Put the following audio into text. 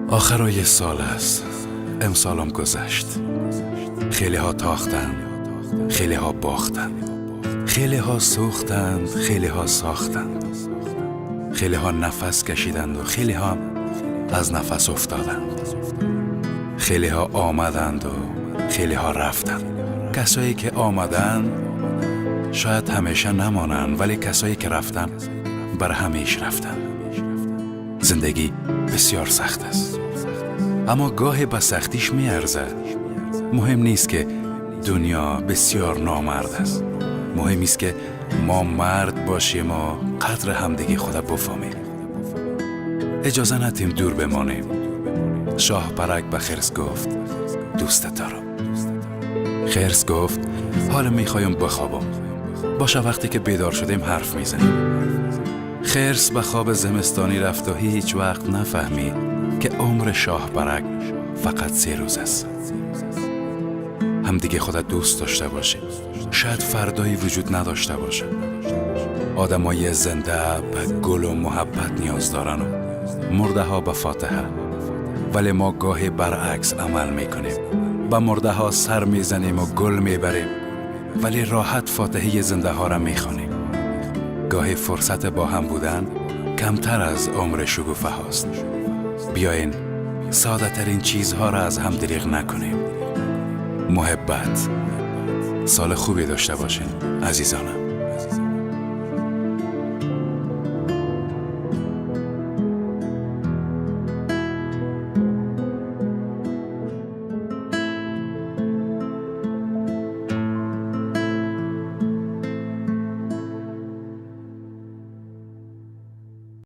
آخرای سال است، امسالم گذشت. خیلی ها تاختند، خیلی ها باختند، خیلی ها سوختند، خیلی ها ساختند، خیلی ها نفس کشیدند و خیلی ها از نفس افتادند. خیلی ها آمدند و خیلی ها رفتند. کسایی که آمدند شاید همیشه نمانند، ولی کسایی که رفتن بر همیشه رفتن. زندگی بسیار سخت است، اما گاهی به سختیش میارزه. مهم نیست که دنیا بسیار نامرد است، مهم است که ما مرد باشیم و قدر همدیگه خدا بفهمیم. اجازه ندیم دور بمانیم. شاه برک به خرس گفت دوست دارم. خرس گفت حالا میخوایم بخوابم، باشه وقتی که بیدار شدیم حرف میزنیم. خرس به خواب زمستانی رفت و هیچ وقت نفهمید که عمر شاه برک فقط 3 روز است. همدیگه خدا دوست داشته باشیم، شاید فردایی وجود نداشته باشه. آدمای زنده به گل و محبت نیاز دارن و مرده ها به فاتحه، ولی ما گاهی برعکس عمل میکنیم. به مرده ها سر میزنیم و گل میبریم، ولی راحت فاتحه زنده ها را میخوانیم. گاهی فرصت با هم بودن کمتر از عمر شکوفه هاست. بیاین ساده ترین چیزها را از هم دریغ نکنیم. محبت. سال خوبی داشته باشین عزیزانم.